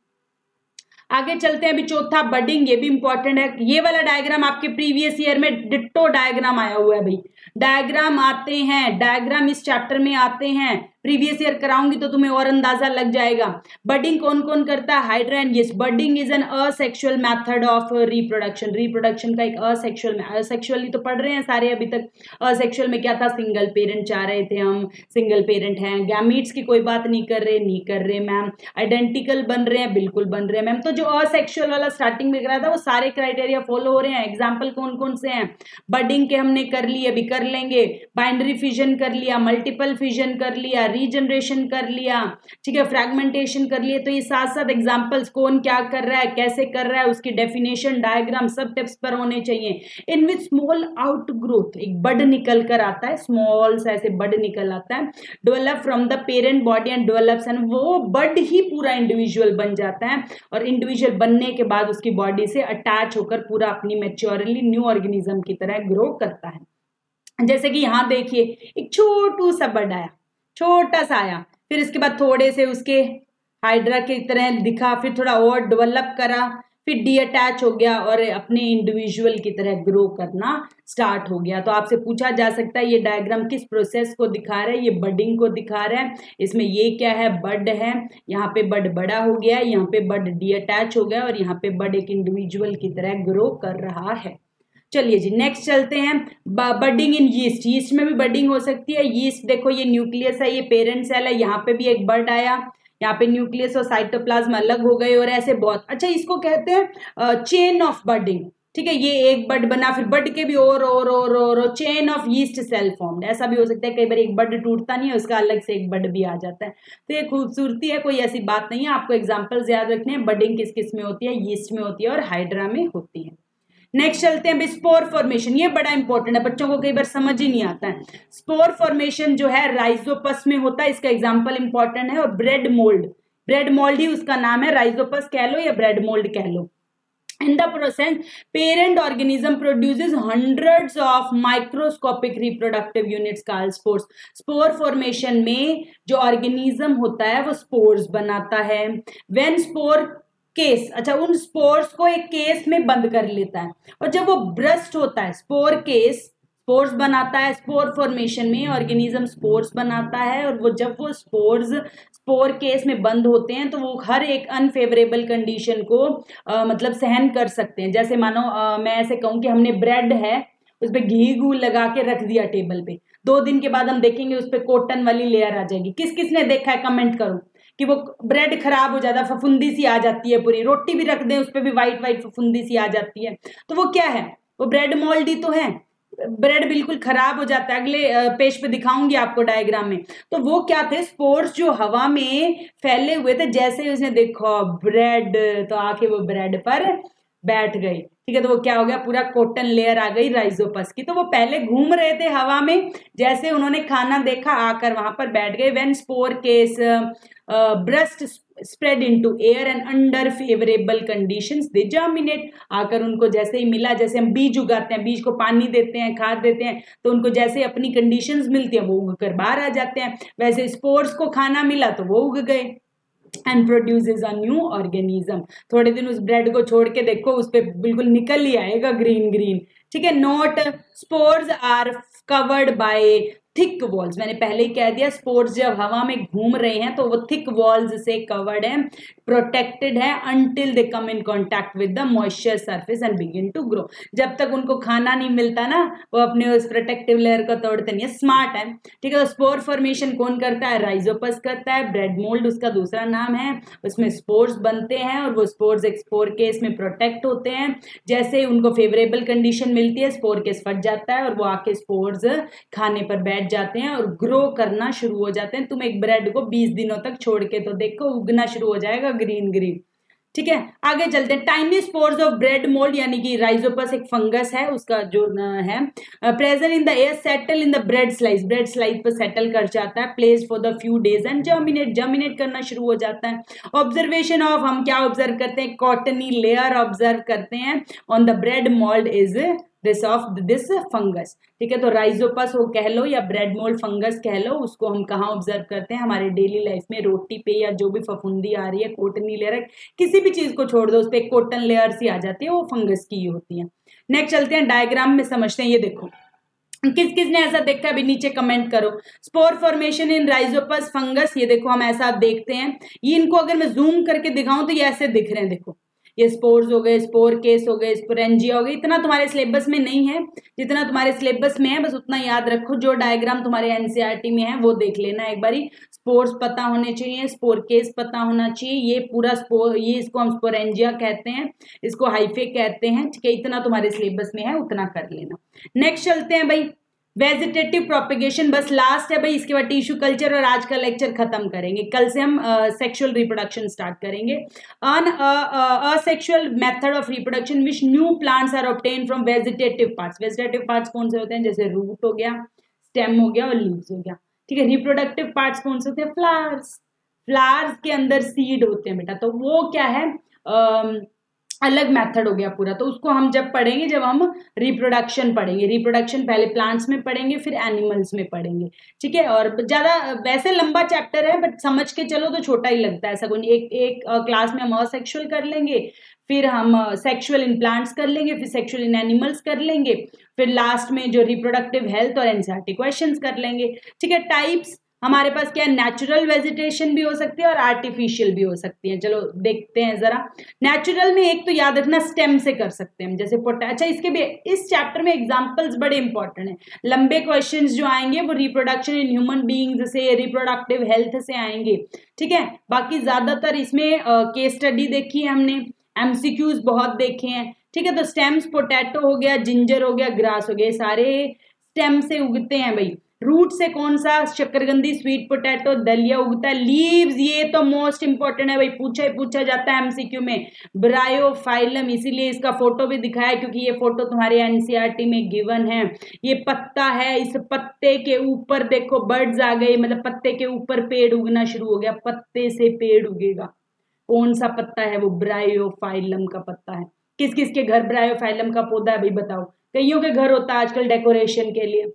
आगे चलते हैं अभी चौथा, बडिंग। ये भी इंपॉर्टेंट है। ये वाला डायग्राम आपके प्रीवियस ईयर में डिट्टो डायग्राम आया हुआ है भाई। डायग्राम आते हैं, डायग्राम इस चैप्टर में आते हैं, प्रीवियस ईयर कराऊंगी तो तुम्हें और अंदाजा लग जाएगा। बडिंग कौन कौन करता है, hydra and yes. Budding is an asexual method of reproduction. Reproduction का एक असेक्सुअली तो पढ़ रहे हैं सारे अभी तक। असेक्सुअल में क्या था, सिंगल पेरेंट चाह रहे थे हम, सिंगल पेरेंट हैं। गैमीट्स की कोई बात नहीं कर रहे मैम। आइडेंटिकल बन रहे हैं, बिल्कुल बन रहे हैं मैम। तो जो असेक्सुअल वाला स्टार्टिंग में करा था वो सारे क्राइटेरिया फॉलो हो रहे हैं। एग्जाम्पल कौन कौन से हैं, बडिंग के हमने कर लिए, अभी कर लेंगे। बाइनरी फिजन कर लिया, मल्टीपल फिजन कर लिया, रीजनरेशन कर लिया, ठीक है, फ्रैगमेंटेशन कर लिए। तो ये साथ साथ एग्जांपल्स कौन क्या कर रहा है, कैसे कर रहा है, उसकी डेफिनेशन, डायग्राम सब टिप्स पर होने चाहिए। इन विच स्मॉल आउट ग्रोथ, एक बड निकल कर आता है, स्मॉल सा ऐसे बड निकल आता है, develop from the parent body and develops, and वो बड ही पूरा इंडिविजुअल बन जाता है और इंडिविजुअल बनने के बाद उसकी बॉडी से अटैच होकर पूरा अपनी मैच्योरली न्यू ऑर्गेनिज्म की तरह ग्रो करता है। जैसे कि यहाँ देखिए एक छोटू सा बड आया, छोटा सा आया, फिर इसके बाद थोड़े से उसके हाइड्रा की तरह दिखा, फिर थोड़ा और डेवलप करा, फिर डी अटैच हो गया और अपने इंडिविजुअल की तरह ग्रो करना स्टार्ट हो गया। तो आपसे पूछा जा सकता है ये डायग्राम किस प्रोसेस को दिखा रहा है, ये बडिंग को दिखा रहा है। इसमें ये क्या है, बड है, यहाँ पे बड बड़ा हो गया, यहाँ पे बड डी अटैच हो गया और यहाँ पे बड एक इंडिविजुअल की तरह ग्रो कर रहा है। चलिए जी नेक्स्ट चलते हैं, बडिंग इन यीस्ट। यीस्ट में भी बडिंग हो सकती है। यीस्ट देखो ये न्यूक्लियस है, ये पेरेंट सेल है, यहाँ पे भी एक बड आया, यहाँ पे न्यूक्लियस और साइटोप्लाज्म अलग हो गए और ऐसे बहुत। अच्छा, इसको कहते हैं चेन ऑफ बडिंग, ठीक है। ये एक बड बना, फिर बड के भी और chain of yeast cell formed. ऐसा भी हो सकता है, कई बार एक बड टूटता नहीं है, उसका अलग से एक बड भी आ जाता है। तो ये खूबसूरती है, कोई ऐसी बात नहीं है। आपको एग्जाम्पल्स याद रखने हैं, बडिंग किस किस में होती है, यीस्ट में होती है और हाइड्रा में होती है। नेक्स्ट चलते हैं स्पोर फॉर्मेशन। ये बड़ा इंपॉर्टेंट है, बच्चों को कई बार समझ ही नहीं आता है। स्पोर फॉर्मेशन जो है राइजोपस में होता है, इसका एग्जांपल इंपॉर्टेंट है। और ब्रेड मोल्ड ही उसका नाम है, राइजोपस कह लो या ब्रेड मोल्ड कह लो। In the process, parent organism produces hundreds of microscopic reproductive units called spores. Spore formation में जो organism होता है वो spores बनाता है। When spore केस, अच्छा, उन स्पोर्स को एक केस में बंद कर लेता है और जब वो ब्रस्ट होता है, स्पोर केस स्पोर्स बनाता है। स्पोर फॉर्मेशन में ऑर्गेनिज्म स्पोर्स बनाता है और वो जब वो स्पोर्स स्पोर केस में बंद होते हैं तो वो हर एक अनफेवरेबल कंडीशन को मतलब सहन कर सकते हैं। जैसे मानो मैं ऐसे कहूँ कि हमने ब्रेड है, उस पर घी घू लगा के रख दिया टेबल पे, 2 दिन के बाद हम देखेंगे उस पर कॉटन वाली लेयर आ जाएगी। किस किस ने देखा है कमेंट करो, कि वो ब्रेड खराब हो जाता है, फफूंदी सी आ जाती है पूरी, रोटी भी रख दें उस पर भी वाइट वाइट फफूंदी सी आ जाती है, तो वो क्या है, वो ब्रेड मोल्ड ही तो है, ब्रेड बिल्कुल खराब हो जाता है। अगले पेज पे दिखाऊंगी आपको डायग्राम में। तो वो क्या थे, स्पोर्स जो हवा में फैले हुए थे, जैसे ही उसने देखो ब्रेड तो आके वो ब्रेड पर बैठ गई, ठीक है। तो वो क्या हो गया, पूरा कॉटन लेयर आ गई राइजोपस की। तो वो पहले घूम रहे थे हवा में, जैसे उन्होंने खाना देखा आकर वहां पर बैठ गए। When spore case burst spread into air and under favourable conditions they germinate, आकर उनको जैसे ही मिला, जैसे हम बीज उगाते हैं, बीज को पानी देते हैं, खाद देते हैं, तो उनको जैसे ही अपनी कंडीशंस मिलती है वो उग कर बाहर आ जाते हैं, वैसे स्पोर्स को खाना मिला तो वो उग गए and produces a new organism. थोड़े दिन उस ब्रेड को छोड़ के देखो, उस पर बिल्कुल निकल ही आएगा ग्रीन ग्रीन, ठीक है। Note, spores are covered by thick walls, मैंने पहले ही कह दिया, स्पोर्स जब हवा में घूम रहे हैं तो वो थिक वॉल्स से कवर्ड है, प्रोटेक्टेड है, until they come in contact with the moisture surface and begin to grow. जब तक उनको खाना नहीं मिलता ना, वो अपने उस प्रोटेक्टिव लेयर को तोड़ते नहीं है, स्मार्ट है, ठीक है। तो स्पोर फॉर्मेशन कौन करता है, राइजोपस करता है, ब्रेड मोल्ड उसका दूसरा नाम है, उसमें स्पोर्स बनते हैं और वो स्पोर्स एक स्पोर केस में प्रोटेक्ट होते हैं, जैसे ही उनको फेवरेबल कंडीशन मिलती है स्पोर केस फट जाता है और वो आके स्पोर्स खाने पर बैठ जाते हैं और ग्रो करना शुरू हो जाते हैं। तुम एक ब्रेड को 20 दिनों तक छोड़ के तो देखो, उगना शुरू हो जाएगा ग्रीन ग्रीन, ठीक है। आगे चलते हैं। Tiny spores of bread mould यानी कि राइजोपस एक फंगस है, उसका जो है present in the air, settle in the bread slice, bread slice पर सेटल कर जाता है, place for the few days and germinate, germinate करना शुरू हो जाता है। ऑब्जर्वेशन ऑफ, हम क्या ऑब्जर्व करते हैं, कॉटनी लेयर ऑब्जर्व करते हैं on the bread mould is this of this fungus, ठीक है। तो राइजोपस वो कह लो या ब्रेड मोल्ड फंगस कह लो, उसको हम कहाँ ऑब्जर्व करते हैं, हमारे डेली लाइफ में, रोटी पे या जो भी फफूंदी आ रही है, कॉटनी लेयर, किसी भी चीज को छोड़ दो उस पर एक कॉटन लेयर सी आ जाती है, वो फंगस की होती है। नेक्स्ट चलते हैं, डायग्राम में समझते हैं। ये देखो किस किस ने ऐसा देखा अभी नीचे कमेंट करो। स्पोर फॉर्मेशन इन राइजोपस फंगस, ये देखो हम ऐसा देखते हैं, ये इनको अगर मैं जूम करके दिखाऊं तो ये ऐसे दिख रहे हैं, देखो ये स्पोर्स हो गए, स्पोर केस हो गए, स्पोरेंजिया हो गई। इतना तुम्हारे सिलेबस में नहीं है, जितना तुम्हारे सिलेबस में है बस उतना याद रखो, जो डायग्राम तुम्हारे एनसीईआरटी में है वो देख लेना एक बारी। स्पोर्स पता होने चाहिए, स्पोर केस पता होना चाहिए, ये पूरा स्पोर, ये इसको हम स्पोरेंजिया कहते हैं, इसको हाइफे कहते हैं, ठीक है। इतना तुम्हारे सिलेबस में है उतना कर लेना। नेक्स्ट चलते हैं भाई, वेजिटेटिव प्रोपिगेशन, बस लास्ट है भाई, इसके बाद टिश्यू कल्चर और आज का लेक्चर खत्म करेंगे। कल से हम सेक्सुअल रिप्रोडक्शन स्टार्ट करेंगे। Asexual method of reproduction which new plants are obtain from vegetative parts. Vegetative parts कौन से होते हैं, जैसे रूट हो गया, स्टेम हो गया और लीव्स हो गया, ठीक है। रिप्रोडक्टिव पार्ट्स कौन से होते हैं, फ्लावर्स, फ्लावर्स के अंदर सीड होते हैं बेटा, तो वो क्या है, अलग मेथड हो गया पूरा। तो उसको हम जब पढ़ेंगे, जब हम रिप्रोडक्शन पढ़ेंगे, रिप्रोडक्शन पहले प्लांट्स में पढ़ेंगे फिर एनिमल्स में पढ़ेंगे, ठीक है। और ज्यादा वैसे लंबा चैप्टर है बट समझ के चलो तो छोटा ही लगता है, ऐसा कोई एक क्लास में हम असेक्सुअल कर लेंगे, फिर हम सेक्सुअल इन प्लांट्स कर लेंगे, फिर सेक्सुअल इन एनिमल्स कर लेंगे, फिर लास्ट में जो रिप्रोडक्टिव हेल्थ और एनसीईआरटी क्वेश्चंस कर लेंगे, ठीक है। टाइप्स हमारे पास क्या है, नेचुरल वेजिटेशन भी हो सकती है और आर्टिफिशियल भी हो सकती है। चलो देखते हैं जरा। नेचुरल में एक तो याद रखना स्टेम से कर सकते हैं, जैसे अच्छा इसके भी इस चैप्टर में एग्जांपल्स बड़े इंपॉर्टेंट हैं। लंबे क्वेश्चंस जो आएंगे वो रिप्रोडक्शन इन ह्यूमन बीइंग्स से, रिप्रोडक्टिव हेल्थ से आएंगे, ठीक है। बाकी ज्यादातर इसमें केस स्टडी देखी है हमने, एमसीक्यूज बहुत देखे हैं, ठीक है। तो स्टेम्स, पोटैटो हो गया, जिंजर हो गया, ग्रास हो गया, सारे स्टेम से उगते हैं भाई। रूट से कौन सा, शक्करकंदी, स्वीट पोटैटो, दलिया उगता है। लीव्स, ये तो मोस्ट इंपॉर्टेंट है भाई, पूछा जाता है एमसीक्यू में, ब्रायोफाइलम, इसीलिए इसका फोटो भी दिखाया क्योंकि ये फोटो तुम्हारे एनसीईआरटी में गिवन है। ये पत्ता है, इस पत्ते के ऊपर देखो बर्ड्स आ गए, मतलब पत्ते के ऊपर पेड़ उगना शुरू हो गया, पत्ते से पेड़ उगेगा। कौन सा पत्ता है वो, ब्रायोफाइलम का पत्ता है। किस किस के घर ब्रायोफाइलम का पौधा है भाई बताओ, कईयों के घर होता है आजकल डेकोरेशन के लिए।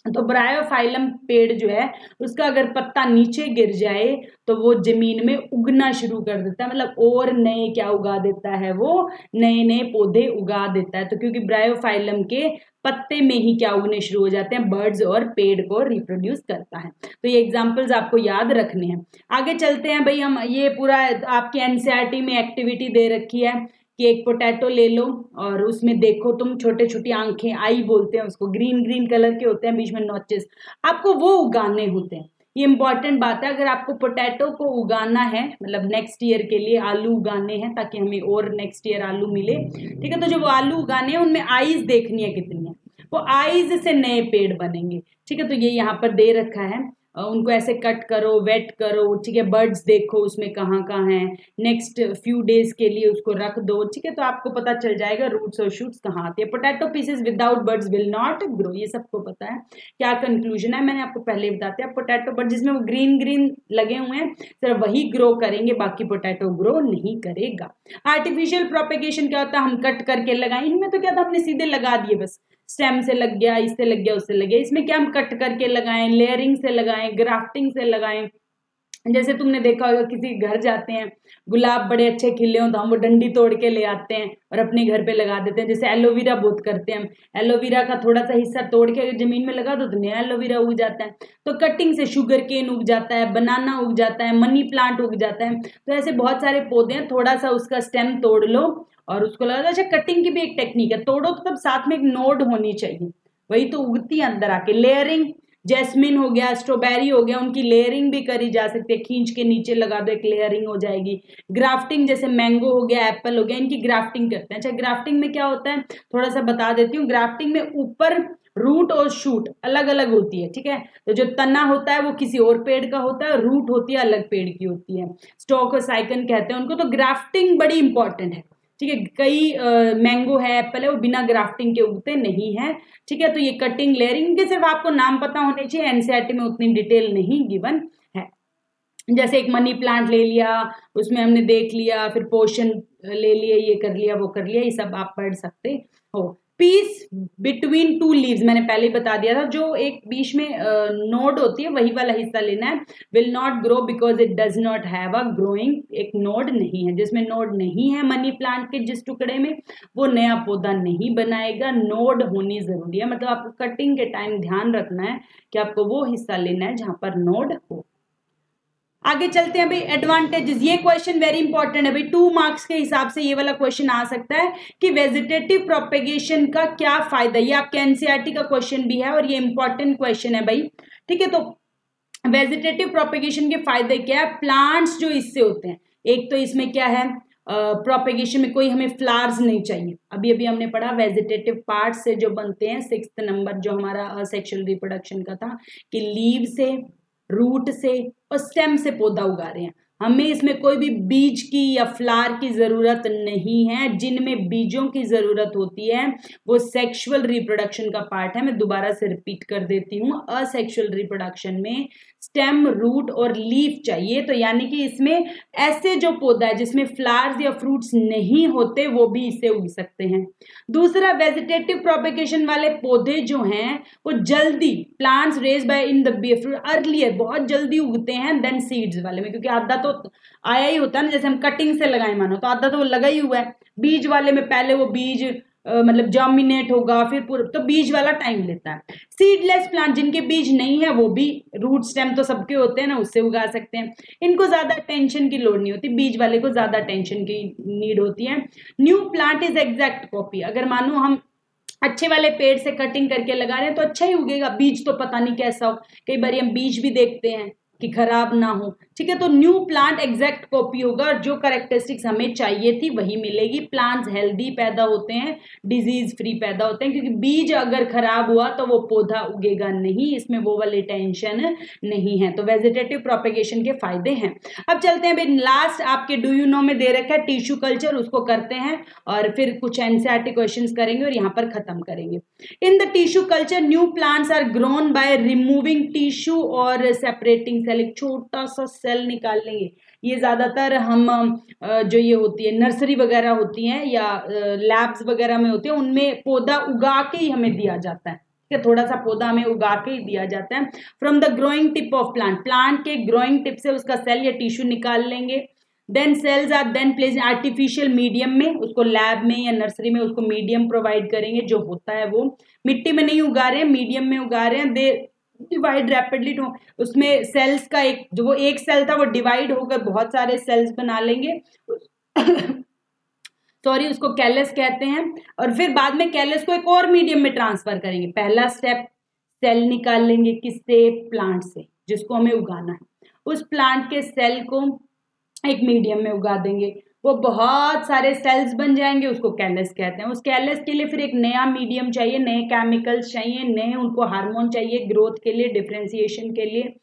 तो ब्रायोफाइलम पेड़ जो है उसका अगर पत्ता नीचे गिर जाए तो वो जमीन में उगना शुरू कर देता है, मतलब और नए क्या उगा देता है, वो नए नए पौधे उगा देता है। तो क्योंकि ब्रायोफाइलम के पत्ते में ही क्या उगने शुरू हो जाते हैं, बर्ड्स, और पेड़ को रिप्रोड्यूस करता है। तो ये एग्जांपल्स आपको याद रखने हैं। आगे चलते हैं भाई, हम ये पूरा आपके एनसीईआरटी में एक्टिविटी दे रखी है कि एक पोटैटो ले लो और उसमें देखो तुम, छोटे छोटी आंखें, आई बोलते हैं उसको, ग्रीन ग्रीन कलर के होते हैं, बीच में नॉचेस, आपको वो उगाने होते हैं। ये इंपॉर्टेंट बात है। अगर आपको पोटैटो को उगाना है, मतलब नेक्स्ट ईयर के लिए आलू उगाने हैं ताकि हमें और नेक्स्ट ईयर आलू मिले, ठीक है, तो जो वो आलू उगाने हैं उनमें आइज देखनी है कितनी है, वो आइज से नए पेड़ बनेंगे, ठीक है। तो ये यहाँ पर दे रखा है, उनको ऐसे कट करो, वेट करो, ठीक है, बर्ड्स देखो उसमें कहाँ कहाँ हैं, नेक्स्ट फ्यू डेज के लिए उसको रख दो, ठीक है, तो आपको पता चल जाएगा रूट्स और शूट्स कहाँ आती है। Potato pieces without birds will not grow, ये सबको पता है। क्या कंक्लूजन है, मैंने आपको पहले बताते हैं। पोटैटो बर्ड जिसमें वो ग्रीन ग्रीन लगे हुए हैं सिर्फ वही ग्रो करेंगे, बाकी पोटैटो ग्रो नहीं करेगा। आर्टिफिशियल प्रोपेगेशन क्या होता है, हम कट करके लगाए, इनमें तो क्या था, हमने सीधे लगा दिए, बस स्टेम से लग गया, इससे लग गया, उससे लग गया। इसमें क्या हम कट करके लगाएं, लेयरिंग से लगाएं, ग्राफ्टिंग से लगाएं। जैसे तुमने देखा होगा किसी घर जाते हैं, गुलाब बड़े अच्छे खिले हो तो हम वो डंडी तोड़ के ले आते हैं और अपने घर पे लगा देते हैं। जैसे एलोवेरा बहुत करते हैं हम, एलोवेरा का थोड़ा सा हिस्सा तोड़ के जमीन में लगा दो तो नया एलोवेरा उग जाता है। तो कटिंग से शुगर केन उग जाता है, बनाना उग जाता है, मनी प्लांट उग जाता है। तो ऐसे बहुत सारे पौधे हैं, थोड़ा सा उसका स्टेम तोड़ लो और उसको लगा दो। अच्छा, कटिंग की भी एक टेक्निक है, तोड़ो तो तब साथ में एक नोड होनी चाहिए, वही तो उगती है अंदर आके। लेयरिंग, जैस्मिन हो गया, स्ट्रॉबेरी हो गया, उनकी लेयरिंग भी करी जा सकती है, खींच के नीचे लगा दो, एक लेयरिंग हो जाएगी। ग्राफ्टिंग, जैसे मैंगो हो गया, एप्पल हो गया, इनकी ग्राफ्टिंग करते हैं। अच्छा, ग्राफ्टिंग में क्या होता है थोड़ा सा बता देती हूँ। ग्राफ्टिंग में ऊपर रूट और शूट अलग अलग होती है, ठीक है। तो जो तना होता है वो किसी और पेड़ का होता है, रूट होती है अलग पेड़ की होती है, स्टॉक और साइकन कहते हैं उनको। तो ग्राफ्टिंग बड़ी इंपॉर्टेंट है, ठीक है। कई मैंगो है, एप्पल है, वो बिना ग्राफ्टिंग के उगते नहीं है, ठीक है। तो ये कटिंग, लेयरिंग के सिर्फ आपको नाम पता होने चाहिए, एनसीईआरटी में उतनी डिटेल नहीं गिवन है। जैसे एक मनी प्लांट ले लिया, उसमें हमने देख लिया, फिर पोर्शन ले लिया, ये कर लिया, वो कर लिया, ये सब आप पढ़ सकते हो। पीस बिटवीन टू लीव्स मैंने पहले ही बता दिया था, जो एक बीच में नोड होती है वही वाला हिस्सा लेना है। Will not grow because it does not have a growing, एक नोड नहीं है, जिसमें नोड नहीं है मनी प्लांट के जिस टुकड़े में, वो नया पौधा नहीं बनाएगा। नोड होनी जरूरी है, मतलब आपको कटिंग के टाइम ध्यान रखना है कि आपको वो हिस्सा लेना है जहां पर नोड हो। आगे चलते हैं भाई, एडवांटेजेस। ये क्वेश्चन वेरी इंपॉर्टेंट है भाई, 2 मार्क्स के हिसाब से ये वाला क्वेश्चन आ सकता है कि वेजिटेटिव प्रोपेगेशन का क्या फायदा। ये आपके एनसीईआरटी का क्वेश्चन भी है और ये इंपॉर्टेंट क्वेश्चन है भाई, ठीक है। तो वेजिटेटिव प्रोपेगेशन के फायदे क्या है, प्लांट्स जो इससे होते हैं, एक तो इसमें क्या है, प्रोपेगेशन में कोई हमें फ्लावर्स नहीं चाहिए। अभी अभी हमने पढ़ा वेजिटेटिव पार्ट से जो बनते हैं, 6th नंबर जो हमारा असेक्सुअल रिप्रोडक्शन का था, कि लीव से, रूट से और स्टेम से पौधा उगा रहे हैं। हमें इसमें कोई भी बीज की या फ्लावर की जरूरत नहीं है। जिनमें बीजों की जरूरत होती है वो सेक्सुअल रिप्रोडक्शन का पार्ट है। मैं दोबारा से रिपीट कर देती हूँ, असेक्सुअल रिप्रोडक्शन में स्टेम, रूट और लीफ चाहिए। तो यानी कि इसमें ऐसे जो पौधा है जिसमें फ्लावर्स या फ्रूट्स नहीं होते वो भी इससे उग सकते हैं। दूसरा, वेजिटेटिव प्रोपेगेशन वाले पौधे जो हैं वो जल्दी, plants raise by in the earlier, बहुत जल्दी उगते हैं देन सीड्स वाले में, क्योंकि आधा तो आया ही होता है ना। जैसे हम कटिंग से लगाए मानो तो आधा तो वो लगा ही हुआ है। बीज वाले में पहले वो बीज मतलब जर्मिनेट होगा, फिर पूरा, तो बीज वाला टाइम लेता है। सीडलेस प्लांट जिनके बीज नहीं है वो भी रूट स्टेम तो सबके होते हैं ना, उससे उगा सकते हैं। इनको ज्यादा टेंशन की लोड नहीं होती, बीज वाले को ज्यादा टेंशन की नीड होती है। New plant is exact copy. अगर मानो हम अच्छे वाले पेड़ से कटिंग करके लगा रहे हैं तो अच्छा ही उगेगा, बीज तो पता नहीं कैसा हो, कई बार हम बीज भी देखते हैं कि खराब ना हो, ठीक है। तो न्यू प्लांट एग्जैक्ट कॉपी होगा और जो कैरेक्टरिस्टिक्स हमें चाहिए थी वही मिलेगी। प्लांट्स हेल्दी पैदा होते हैं, डिजीज फ्री पैदा होते हैं, क्योंकि बीज अगर खराब हुआ तो वो पौधा उगेगा नहीं, इसमें वो वाली टेंशन नहीं है। तो वेजिटेटिव प्रोपेगेशन के फायदे हैं। अब चलते हैं भाई, लास्ट आपके डू यू नो में दे रखा है टिश्यू कल्चर, उसको करते हैं और फिर कुछ एनसीईआरटी क्वेश्चंस करेंगे और यहाँ पर खत्म करेंगे। In the tissue culture new plants are grown by removing tissue और सेपरेटिंग सेल। एक छोटा सा सेल निकाल लेंगे। ये ज्यादातर हम जो ये होती है नर्सरी वगैरह होती हैं या लैब्स वगैरह में होती है, उनमें पौधा उगा के ही हमें दिया जाता है, थोड़ा सा पौधा हमें उगा के ही दिया जाता है। From the growing tip of plant, plant के ग्रोइंग टिप से उसका सेल या टिश्यू निकाल लेंगे। Then cells are then place artificial medium में, उसको लैब में या नर्सरी में उसको मीडियम प्रोवाइड करेंगे, जो होता है वो मिट्टी में नहीं उगा रहे हैं, मीडियम में उगा रहे हैं। दे डिवाइड रैपिडली टू, उसमें सेल्स का एक, जो वो एक सेल था वो डिवाइड होकर बहुत सारे सेल्स बना लेंगे सॉरी, उसको कैलस कहते हैं। और फिर बाद में कैलस को एक और मीडियम में ट्रांसफर करेंगे। पहला स्टेप, सेल निकाल लेंगे किससे, प्लांट से, जिसको हमें उगाना है, उस प्लांट के सेल को एक मीडियम में उगा देंगे, वो बहुत सारे सेल्स बन जाएंगे, उसको कैलस कहते हैं। उस कैलस के लिए फिर एक नया मीडियम चाहिए, नए केमिकल्स चाहिए, नए उनको हार्मोन चाहिए ग्रोथ के लिए, डिफरेंशिएशन के लिए।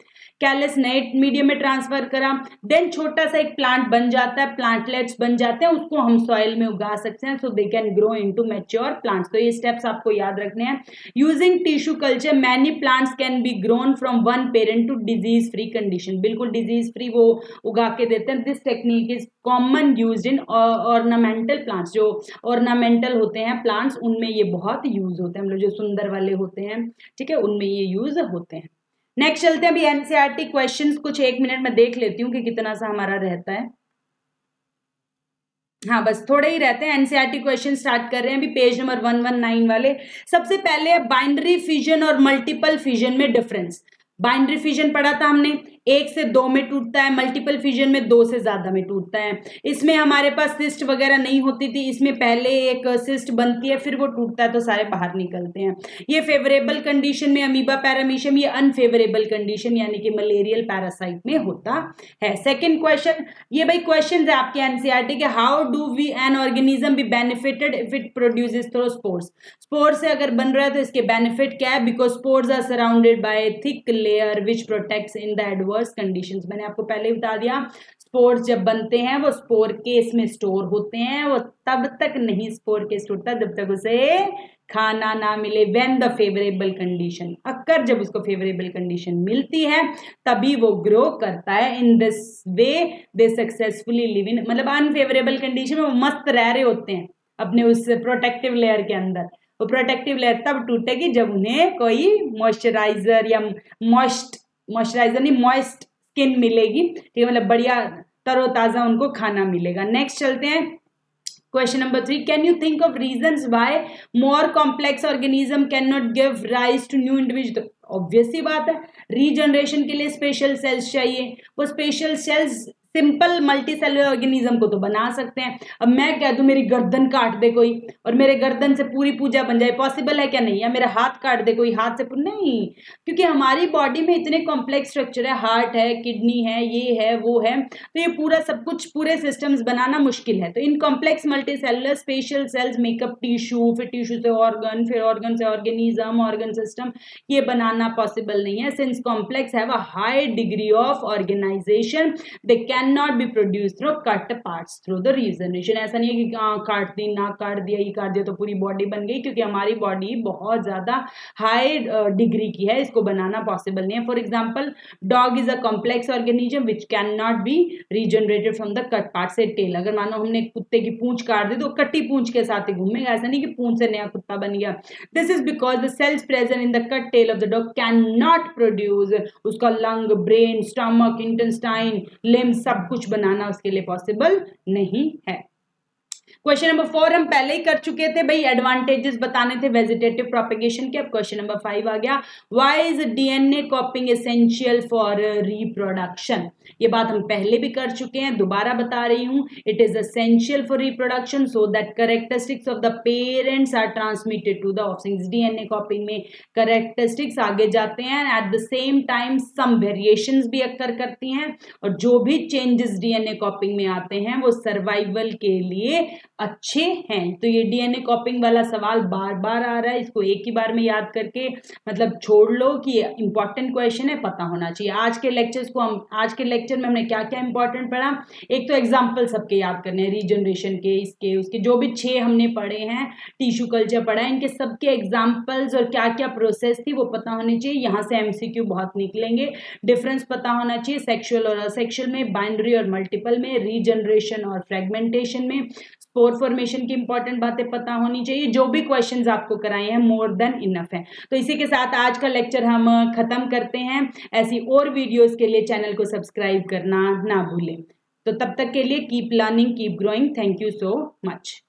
कैलस नए मीडियम में ट्रांसफर करा, देन छोटा सा एक प्लांट बन जाता है, प्लांटलेट्स बन जाते हैं, उसको हम सॉइल में उगा सकते हैं, so they can grow into mature plants. तो ये स्टेप्स आपको याद रखने हैं। Using tissue culture many plants can be grown from one parent to disease free condition, बिल्कुल डिजीज फ्री वो उगा के देते हैं। This technique is common used in ornamental plants, जो ऑर्नामेंटल होते हैं प्लांट्स उनमें ये बहुत यूज होते हैं, मतलब जो सुंदर वाले होते हैं, ठीक है, उनमें ये यूज होते हैं। नेक्स्ट चलते हैं अभी एनसीईआरटी क्वेश्चंस, कुछ 1 मिनट में देख लेती हूँ कि कितना सा हमारा रहता है। हाँ बस थोड़े ही रहते हैं। एनसीईआरटी क्वेश्चन स्टार्ट कर रहे हैं अभी, पेज नंबर 119 वाले। सबसे पहले है बाइनरी फिजन और मल्टीपल फिजन में डिफरेंस। बाइनरी फिजन पढ़ा था हमने, 1 से 2 में टूटता है, मल्टीपल फिजन में 2 से ज्यादा में टूटता है। इसमें हमारे पास सिस्ट वगैरह नहीं होती थी, इसमें पहले एक सिस्ट बनती है फिर वो टूटता है तो सारे बाहर निकलते हैं। ये फेवरेबल कंडीशन में अमीबा पैरामीशियम, ये अनफेवरेबल कंडीशन यानी कि मलेरियल पैरासाइट में होता है। सेकेंड क्वेश्चन, ये भाई क्वेश्चन है आपके एनसीईआरटी के, how do V an organism be benefited if it produces through spores. Spores से अगर बन रहा है तो इसके बेनिफिट क्या है, because spores are surrounded by thick layer which protects in the adverse conditions. मैंने आपको पहले ही बता दिया, स्पोर्स जब बनते हैं वो स्पोर केस में स्टोर होते हैं, वो तब तक नहीं स्पोर केस टूटता जब तक उसे खाना ना मिले। When the favourable condition occur, जब उसको फेवरेबल कंडीशन मिलती है तभी वो ग्रो करता है। In this way they successfully live in, मतलब अनफेवरेबल कंडीशन में वो मस्त रह रहे होते हैं अपने उस प्रोटेक्टिव लेयर के अंदर। वो प्रोटेक्टिव लेयर तब टूटेगी जब उन्हें कोई मॉइस्चराइजर या मॉइस्चराइजर नहीं मॉइस्ट स्किन मिलेगी, ठीक है, मतलब बढ़िया तरोताजा उनको खाना मिलेगा। नेक्स्ट चलते हैं question number 3, can you think of reasons why more complex organism can not give rise to new individual. Obvious सी बात है, रीजनरेशन के लिए स्पेशल सेल्स चाहिए, वो special cells simple multicellular organism को तो बना सकते हैं। अब मैं कह दूं मेरी गर्दन काट दे कोई और मेरे गर्दन से पूरी पूजा बन जाए, पॉसिबल है क्या? नहीं। या मेरा हाथ काट दे कोई, हाथ से नहीं, क्योंकि हमारी बॉडी में इतने कॉम्प्लेक्स स्ट्रक्चर है, हार्ट है, किडनी है, ये है, वो है, तो ये पूरा सब कुछ पूरे सिस्टम्स बनाना मुश्किल है। तो in complex multicellular special cells makeup tissue, फिर टिश्यू से ऑर्गन, फिर ऑर्गन से ऑर्गेनिज्म, ऑर्गन सिस्टम, ये बनाना पॉसिबल नहीं है। Since complex have a high degree of organisation, they can not be produce through cut parts through the regeneration. ऐसा नहीं है कि काट दी, ना काट दिया, ये काट दिया तो पूरी बॉडी बन गई, क्योंकि हमारी बॉडी बहुत ज्यादा हाई डिग्री की है, इसको बनाना पॉसिबल नहीं है। For example, dog is a complex organism which can not B regenerated from the cut part से टेल। अगर मानो हमने कुत्ते की पूंछ काट दी तो कटी पूंछ के साथ ही घूमेगा, ऐसा नहीं कि पूंछ से नया कुत्ता बन गया। This is because the cells present in the cut tail of the dog can not produce, उसका lung, brain, stomach, intestine, limbs, सब कुछ बनाना उसके लिए पॉसिबल नहीं है। क्वेश्चन नंबर 4 हम पहले ही कर चुके थे भाई, एडवांटेजेस बताने थे वेजिटेटिव प्रोपेगेशन के। अब क्वेश्चन नंबर 5 आ गया, why is DNA कॉपिंग essential for reproduction. ये बात हम पहले भी कर चुके हैं, दोबारा बता रही हूं। It is essential for reproduction so that characteristics of the parents are transmitted to the offspring. DNA copying में कैरेक्टरिस्टिक्स आगे जाते हैं, at the same time some variations भी अक्कर करती हैं, और जो भी चेंजेस डीएनए कॉपिंग में आते हैं वो सर्वाइवल के लिए अच्छे हैं। तो ये डीएनए कॉपिंग वाला सवाल बार बार आ रहा है, इसको एक ही बार में याद करके मतलब छोड़ लो कि ये इंपॉर्टेंट क्वेश्चन है, पता होना चाहिए। आज के लेक्चर में हमने क्या क्या इंपॉर्टेंट पढ़ा, एक तो एग्जाम्पल सबके याद करने हैं, रीजनरेशन के, इसके उसके, जो भी 6 हमने पढ़े हैं, टिश्यू कल्चर पढ़ा है, इनके सबके एग्जाम्पल्स और क्या क्या प्रोसेस थी वो पता होने चाहिए। यहाँ से एमसीक्यू बहुत निकलेंगे। डिफरेंस पता होना चाहिए सेक्सुअल और असेक्सुअल में, बाइनरी और मल्टीपल में, रीजनरेशन और फ्रेगमेंटेशन में, स्पोर फॉर्मेशन की इंपॉर्टेंट बातें पता होनी चाहिए। जो भी क्वेश्चंस आपको कराए हैं मोर देन इनफ है। तो इसी के साथ आज का लेक्चर हम खत्म करते हैं। ऐसी और वीडियोस के लिए चैनल को सब्सक्राइब करना ना भूलें। तो तब तक के लिए keep learning, keep growing. Thank you so much.